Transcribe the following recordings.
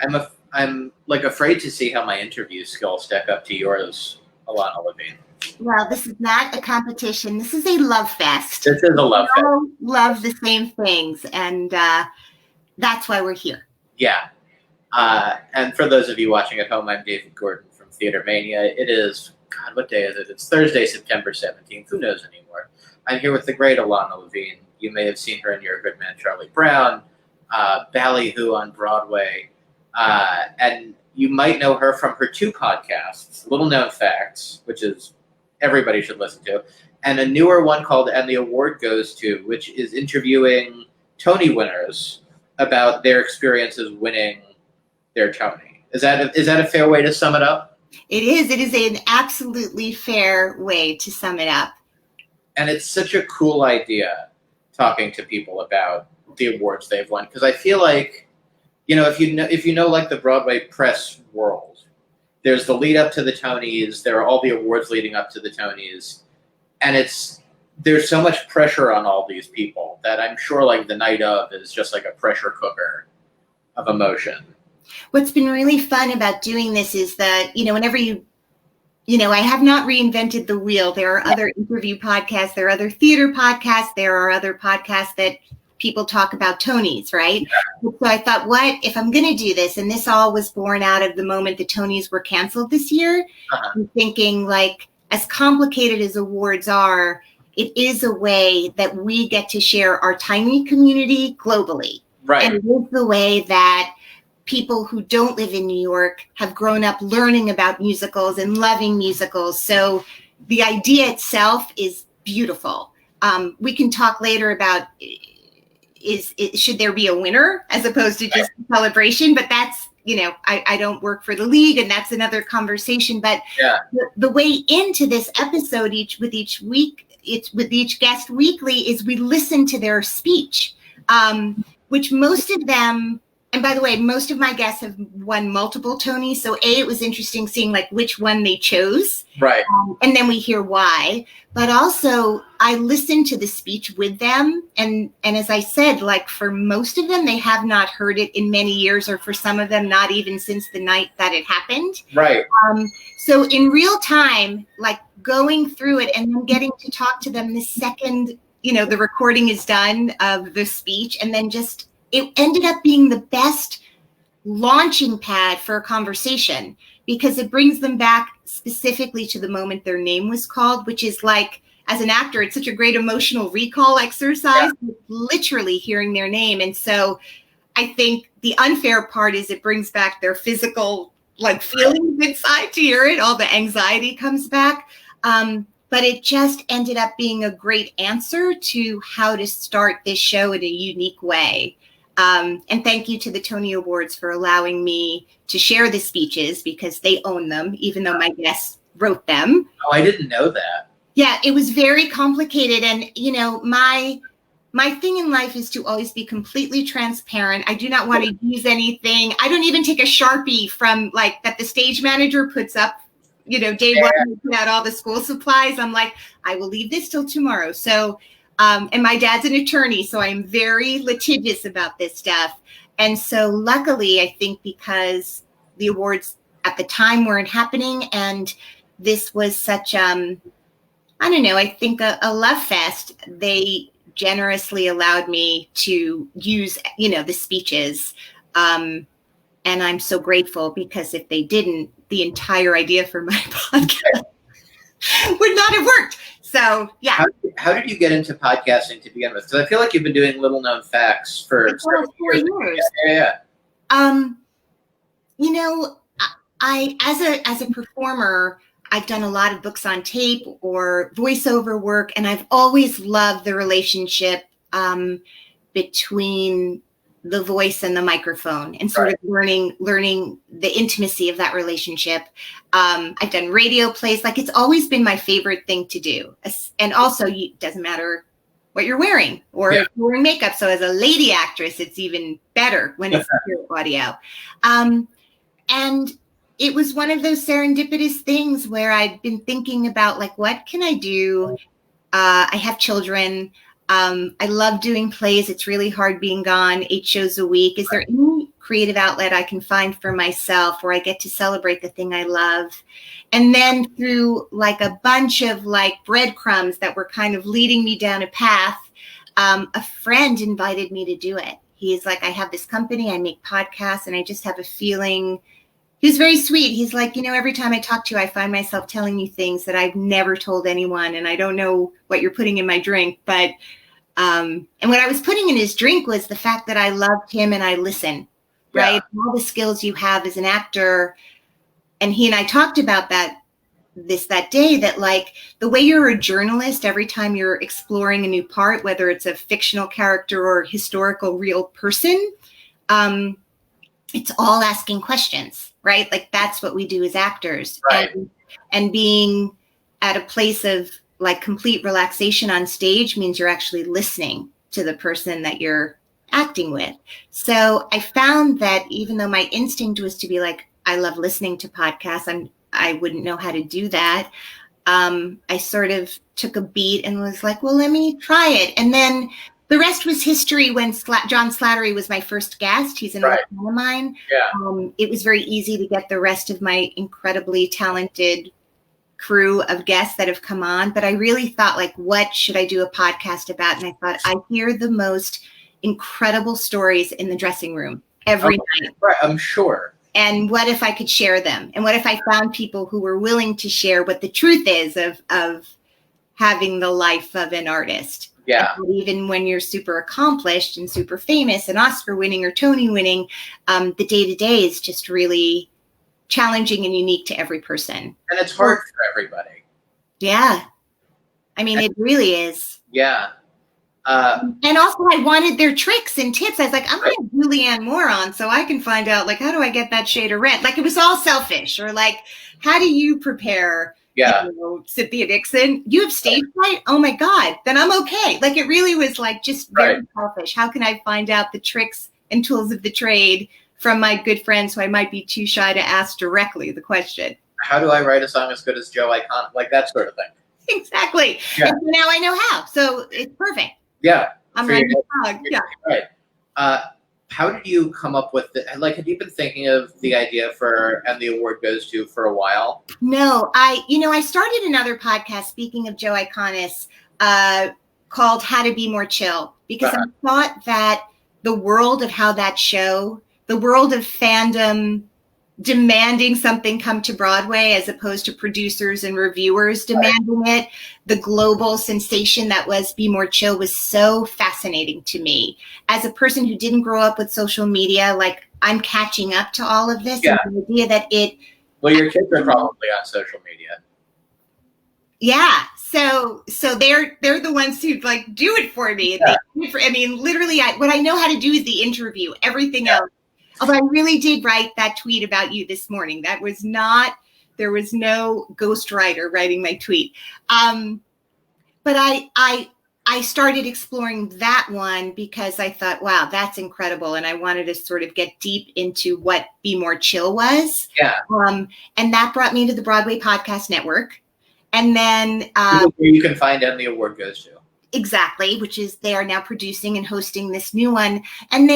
I'm like afraid to see how my interview skills stack up to yours, Ilana Levine. Well, this is not a competition. This is a love fest. This is a love fest. We all love the same things, and that's why we're here. Yeah. And for those of you watching at home, I'm David Gordon from TheaterMania. It is, God, what day is it? It's Thursday, September 17th. Who knows anymore? I'm here with the great Ilana Levine. You may have seen her in Your Good Man, Charlie Brown, Ballyhoo on Broadway, and you might know her from her two podcasts, Little Known Facts, which is everybody should listen to, and a newer one called And the Award Goes To, which is interviewing Tony winners about their experiences winning their Tony. Is that a fair way to sum it up? It is. It is an absolutely fair way to sum it up. And it's such a cool idea talking to people about the awards they've won, because I feel like, if you know like the Broadway press world, there's the lead up to the Tonys, there are all the awards leading up to the Tonys, and there's so much pressure on all these people that I'm sure like the night of is just like a pressure cooker of emotion. What's been really fun about doing this is that, whenever I have not reinvented the wheel. There are other interview podcasts, there are other theater podcasts, there are other podcasts that people talk about Tonys, right? Yeah. So I thought, what if I'm going to do this? And this all was born out of the moment the Tonys were canceled this year. I'm thinking, like, as complicated as awards are, it is a way that we get to share our tiny community globally. Right. And it is the way that people who don't live in New York have grown up learning about musicals and loving musicals. So the idea itself is beautiful. We can talk later about should there be a winner as opposed to just a celebration, but that's, I don't work for the league, and that's another conversation. But yeah. The way into this episode with each guest weekly is we listen to their speech, which most of them, and by the way, most of my guests have won multiple Tonys. So it was interesting seeing like which one they chose. Right. And then we hear why. But also I listened to the speech with them. And as I said, like for most of them, they have not heard it in many years, or for some of them, not even since the night that it happened. Right. So in real time, like going through it and then getting to talk to them the second, the recording is done of the speech, and then it ended up being the best launching pad for a conversation, because it brings them back specifically to the moment their name was called, which is like, as an actor, it's such a great emotional recall exercise, literally hearing their name. And so I think the unfair part is it brings back their physical like feelings inside to hear it. All the anxiety comes back. But it just ended up being a great answer to how to start this show in a unique way. And thank you to the Tony Awards for allowing me to share the speeches, because they own them, even though my guests wrote them. Oh, I didn't know that. Yeah, it was very complicated. And, my thing in life is to always be completely transparent. I do not want to use anything. I don't even take a Sharpie from like that the stage manager puts up, day one, we put out all the school supplies. I'm like, I will leave this till tomorrow. So, and my dad's an attorney, so I'm very litigious about this stuff. And so luckily, I think because the awards at the time weren't happening, and this was such, I think a love fest, they generously allowed me to use, the speeches. And I'm so grateful, because if they didn't, the entire idea for my podcast would not have worked. So, yeah. How did you get into podcasting to begin with? Because I feel like you've been doing Little Known Facts for 4 years. Yeah. I as a performer, I've done a lot of books on tape or voiceover work, and I've always loved the relationship between the voice and the microphone, and sort of learning the intimacy of that relationship. I've done radio plays. Like, it's always been my favorite thing to do. And also, it doesn't matter what you're wearing or if you're wearing makeup. So as a lady actress, it's even better when it's pure audio. And it was one of those serendipitous things where I'd been thinking about, like, what can I do? I have children. I love doing plays. It's really hard being gone 8 shows a week. Is there any creative outlet I can find for myself, where I get to celebrate the thing I love. And then through like a bunch of like breadcrumbs that were kind of leading me down a path, a friend invited me to do it. He's like, I have this company, I make podcasts, and I just have a feeling. He was very sweet. He's like, every time I talk to you, I find myself telling you things that I've never told anyone. And I don't know what you're putting in my drink. But, and what I was putting in his drink was the fact that I loved him and I listen, right? All the skills you have as an actor. And he and I talked about that day, that like the way you're a journalist, every time you're exploring a new part, whether it's a fictional character or historical real person, it's all asking questions, right? Like that's what we do as actors. Right. And being at a place of like complete relaxation on stage means you're actually listening to the person that you're acting with. So I found that even though my instinct was to be like, I love listening to podcasts, I wouldn't know how to do that. I sort of took a beat and was like, well, let me try it. And then the rest was history. When John Slattery was my first guest, he's an old friend of mine. Yeah. It was very easy to get the rest of my incredibly talented crew of guests that have come on. But I really thought, like, what should I do a podcast about? And I thought, I hear the most incredible stories in the dressing room every night. Right, I'm sure. And what if I could share them? And what if I found people who were willing to share what the truth is of having the life of an artist? Yeah. And even when you're super accomplished and super famous and Oscar winning or Tony winning, the day-to-day is just really challenging and unique to every person. And it's hard for everybody. Yeah. I mean, it really is. Yeah. And also I wanted their tricks and tips. I was like, I'm going to have Julianne Moore on so I can find out, like, how do I get that shade of red? Like, it was all selfish. Or like, how do you prepare Cynthia Dixon? You have stage fright? Oh my God, then I'm okay. Like, it really was like just very selfish. How can I find out the tricks and tools of the trade from my good friends who I might be too shy to ask directly the question? How do I write a song as good as Joe Icon? Like that sort of thing. Exactly. Yeah. And now I know how. So it's perfect. Yeah. I'm ready to talk. Yeah. Right. How did you come up with like, had you been thinking of the idea for, and the award goes to, for a while? No, I started another podcast, speaking of Joe Iconis, called How to Be More Chill, because I thought that the world of how that show, the world of fandom demanding something come to Broadway as opposed to producers and reviewers demanding it, the global sensation that was Be More Chill was so fascinating to me. As a person who didn't grow up with social media, like, I'm catching up to all of this. Yeah. And the idea that well, your kids are probably on social media. Yeah. So they're the ones who like do it for me. Yeah. I mean, literally, what I know how to do is the interview. Everything else. Although I really did write that tweet about you this morning. There was no ghostwriter writing my tweet. But I started exploring that one because I thought, wow, that's incredible. And I wanted to sort of get deep into what Be More Chill was. Yeah. And that brought me to the Broadway Podcast Network. And then you can find out the award goes to. Exactly, which is they are now producing and hosting this new one. And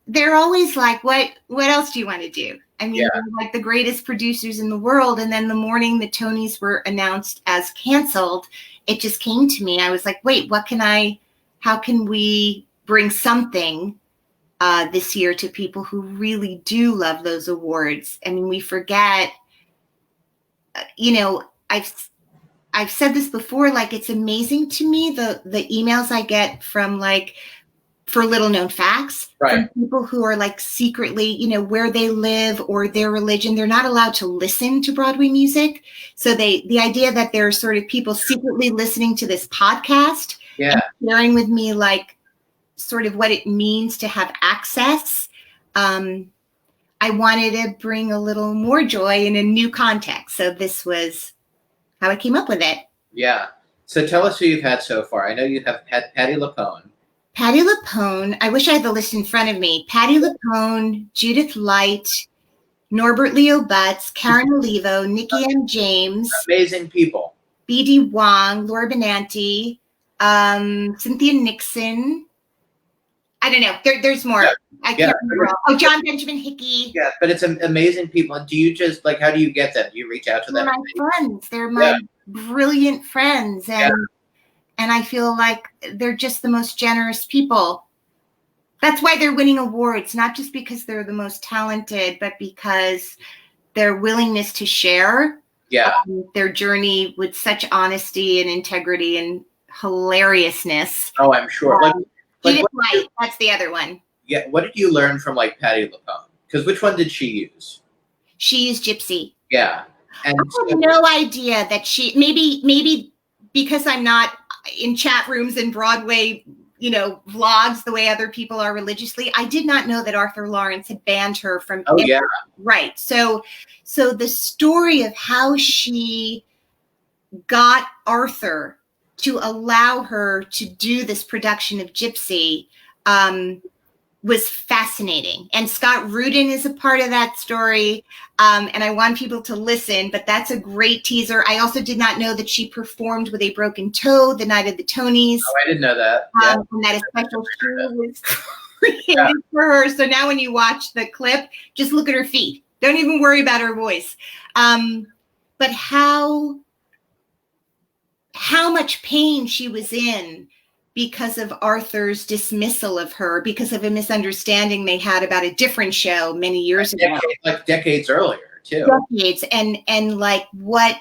they're always like, what else do you want to do? I mean, they're like the greatest producers in the world. And then the morning the Tonys were announced as canceled, it just came to me. I was like, wait, how can we bring something this year to people who really do love those awards? I mean, we forget, I've said this before, like, it's amazing to me, the emails I get from like, for little known facts from people who are like secretly, where they live or their religion, they're not allowed to listen to Broadway music. So the idea that there are sort of people secretly listening to this podcast and sharing with me like sort of what it means to have access. I wanted to bring a little more joy in a new context. So this was how I came up with it. Yeah. So tell us who you've had so far. I know you have had Patti LuPone. Patti LuPone, I wish I had the list in front of me. Patti LuPone, Judith Light, Norbert Leo Butts, Karen Olivo, Nikki M. James. Amazing people. B.D. Wong, Laura Benanti, Cynthia Nixon, I don't know. There's more. Yeah. I can't remember. Oh, John Benjamin Hickey. Yeah, but it's amazing people. Do you just like, how do you get them? Do you reach out to They're them? my friends. They're my brilliant friends. And I feel like they're just the most generous people. That's why they're winning awards, not just because they're the most talented, but because their willingness to share their journey with such honesty and integrity and hilariousness. Oh, I'm sure. Edith White, that's the other one. Yeah. What did you learn from like Patti LuPone? Because which one did she use? She used Gypsy. Yeah. And I have no idea that she, maybe because I'm not in chat rooms and Broadway, vlogs the way other people are religiously. I did not know that Arthur Lawrence had banned her from. Oh, yeah. Right. So the story of how she got Arthur to allow her to do this production of Gypsy was fascinating. And Scott Rudin is a part of that story. And I want people to listen, but that's a great teaser. I also did not know that she performed with a broken toe the night of the Tonys. Oh, I didn't know that. And that a special shoe was created for her. So now when you watch the clip, just look at her feet. Don't even worry about her voice. But how much pain she was in because of Arthur's dismissal of her, because of a misunderstanding they had about a different show many years ago. Like decades earlier, too. Decades, and like what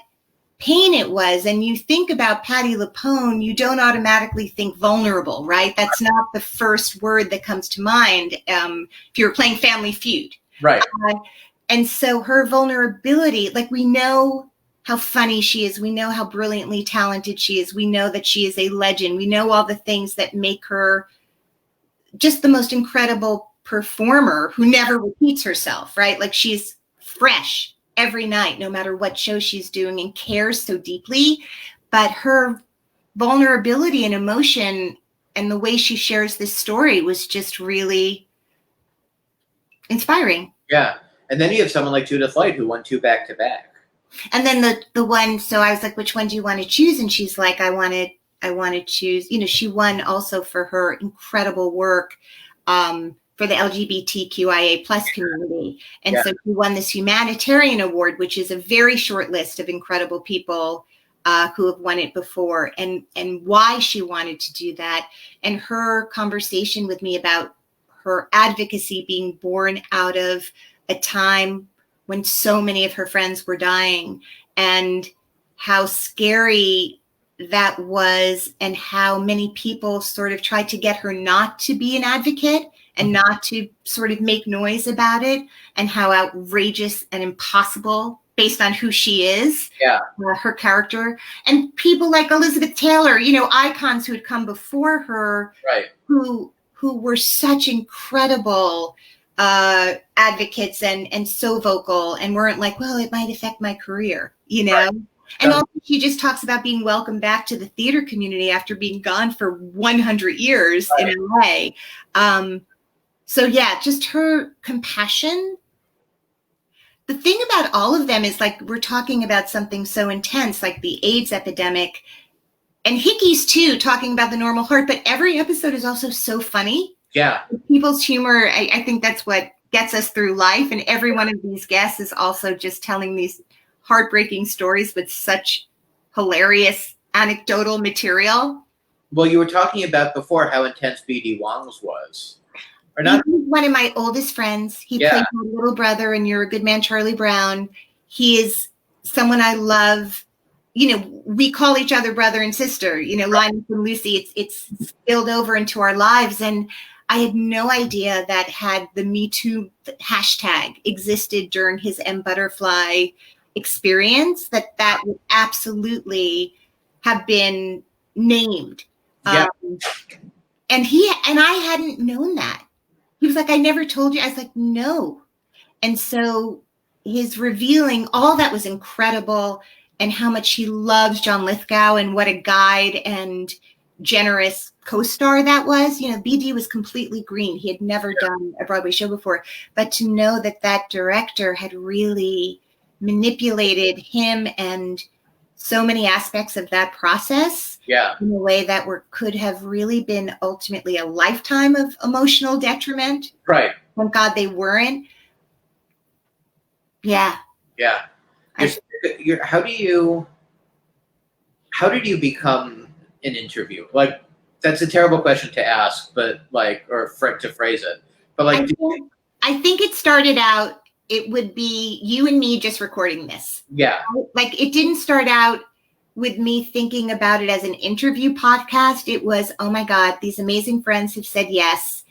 pain it was. And you think about Patti LuPone, you don't automatically think vulnerable, right? That's not the first word that comes to mind if you're playing Family Feud. Right. And so her vulnerability, like we know how funny she is. We know how brilliantly talented she is. We know that she is a legend. We know all the things that make her just the most incredible performer who never repeats herself, right? Like she's fresh every night, no matter what show she's doing, and cares so deeply. But her vulnerability and emotion and the way she shares this story was just really inspiring. Yeah. And then you have someone like Judith Light who won 2 back-to-back. And then the one, so I was like, which one do you want to choose? And she's like, I want to choose, she won also for her incredible work for the LGBTQIA plus community. And so she won this humanitarian award, which is a very short list of incredible people who have won it before, and why she wanted to do that. And her conversation with me about her advocacy being born out of a time when so many of her friends were dying, and how scary that was, and how many people sort of tried to get her not to be an advocate and not to sort of make noise about it, and how outrageous and impossible based on who she is, her character. And people like Elizabeth Taylor, icons who had come before her, right, who were such incredible advocates and so vocal, and weren't like, well, it might affect my career, Right. And also she just talks about being welcomed back to the theater community after being gone for 100 years in LA. So yeah, just her compassion. The thing about all of them is, like, we're talking about something so intense, like the AIDS epidemic, and Hickey's too, talking about the normal heart, but every episode is also so funny. Yeah. People's humor, I think that's what gets us through life. And every one of these guests is also just telling these heartbreaking stories with such hilarious anecdotal material. Well, you were talking about before how intense B.D. Wong's was. Or not? He's one of my oldest friends. He played my little brother in You're a Good Man, Charlie Brown. He is someone I love. We call each other brother and sister, Linus and Lucy. It's spilled over into our lives. And I had no idea that had the Me Too hashtag existed during his M Butterfly experience, that would absolutely have been named. Yeah. And I hadn't known that. He was like, I never told you. I was like, no. And so his revealing all that was incredible, and how much he loves John Lithgow, and what a guide and generous co-star that was. BD was completely green. He had never done a Broadway show before, but to know that director had really manipulated him and so many aspects of that process Yeah. in a way that could have really been ultimately a lifetime of emotional detriment. Right. Thank God they weren't. Yeah. Yeah. How did you become an interviewer? Like, that's a terrible question to ask, but to phrase it. But like, I think it started out, it would be you and me just recording this. Yeah. Like, it didn't start out with me thinking about it as an interview podcast. It was, oh my God, these amazing friends have said yes.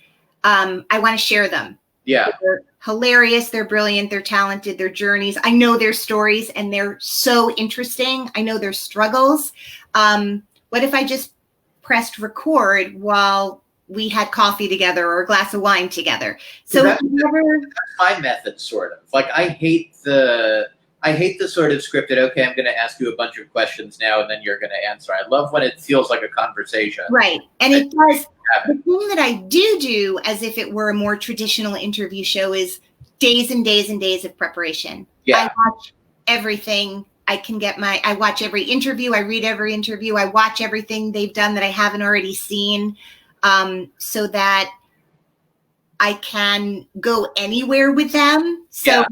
I want to share them. Yeah. They're hilarious. They're brilliant. They're talented. Their journeys. I know their stories and they're so interesting. I know their struggles. What if I just pressed record while we had coffee together or a glass of wine together? So that's my method, sort of. Like, I hate the sort of scripted, okay, I'm going to ask you a bunch of questions now and then you're going to answer. I love when it feels like a conversation. Right. And it does. The thing that I do as if it were a more traditional interview show is days and days and days of preparation. Yeah. I watch everything. I watch every interview. I read every interview. I watch everything they've done that I haven't already seen, so that I can go anywhere with them. So yeah.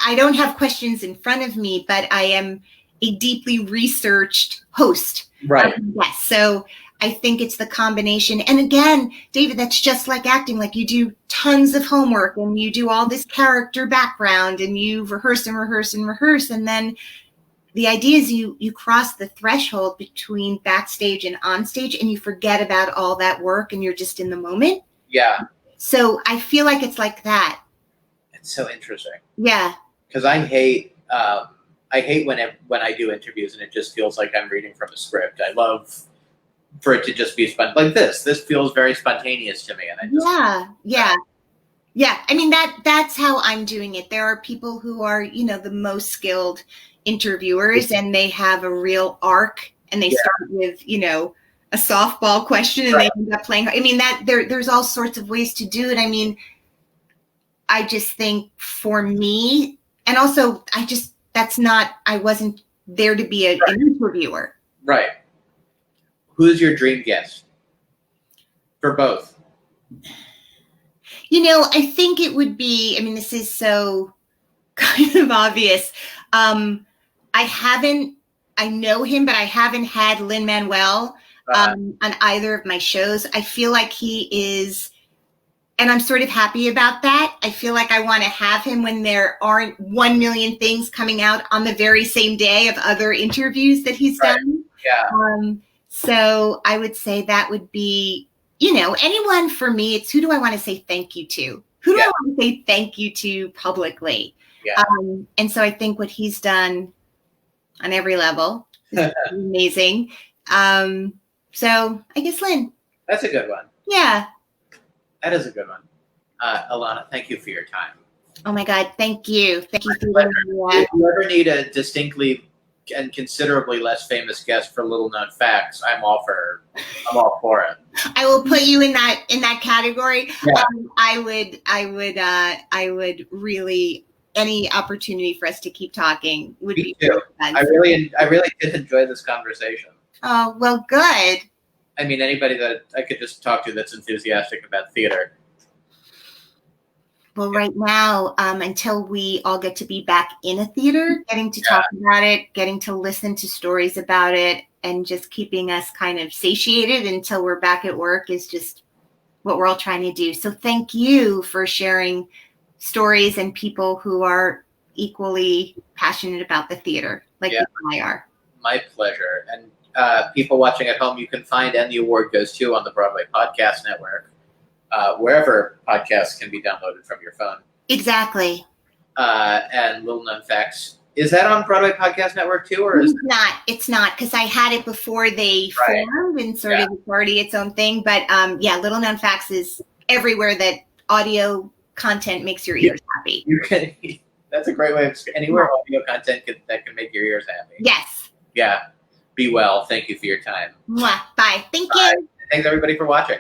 I don't have questions in front of me, but I am a deeply researched host. Right. Yes. So I think it's the combination. And again, David, that's just like acting. Like, you do tons of homework and you do all this character background and you rehearse and rehearse and rehearse. And then the idea is you cross the threshold between backstage and on stage and you forget about all that work and you're just in the moment. Yeah. So I feel like it's like that. It's so interesting. Yeah. Because I hate when I do interviews and it just feels like I'm reading from a script. I love for it to just be like this. This feels very spontaneous to me, and I just yeah. I mean, that's how I'm doing it. There are people who are, the most skilled interviewers, and they have a real arc, and they start with, a softball question, and they end up playing. I mean, there's all sorts of ways to do it. I mean, I just think for me, and also I wasn't there to be an interviewer. Right. Who's your dream guest? For both. I think it would be, this is so kind of obvious. I know him, but I haven't had Lin-Manuel on either of my shows. I feel like he is, and I'm sort of happy about that. I feel like I want to have him when there aren't 1 million things coming out on the very same day of other interviews that he's done. Yeah. So I would say that would be, anyone. For me, it's who do I want to say thank you to? Who do I want to say thank you to publicly? Yeah. And so I think what he's done on every level is amazing. So I guess Lynn. That's a good one. Yeah. That is a good one. Ilana, thank you for your time. Oh my God, thank you. Thank you for If you ever need a distinctly and considerably less famous guest for little known facts, I'm all for it. I will put you in that category. Yeah. I would really, any opportunity for us to keep talking would be too. I really did enjoy this conversation. Oh, well, good. I mean, anybody that I could just talk to that's enthusiastic about theater. Well, right now, until we all get to be back in a theater, getting to talk about it, getting to listen to stories about it, and just keeping us kind of satiated until we're back at work is just what we're all trying to do. So thank you for sharing stories and people who are equally passionate about the theater, like you and I are. My pleasure. And people watching at home, you can find And the Award Goes To on the Broadway Podcast Network. Wherever podcasts can be downloaded from your phone. Exactly. And Little Known Facts. Is that on Broadway Podcast Network too? Or is It's not, because I had it before they formed and sort of it's already its own thing. But Little Known Facts is everywhere that audio content makes your ears happy. That's a great way of anywhere audio content that can make your ears happy. Yes. Yeah. Be well. Thank you for your time. Mwah. Bye. Thank you. Thanks everybody for watching.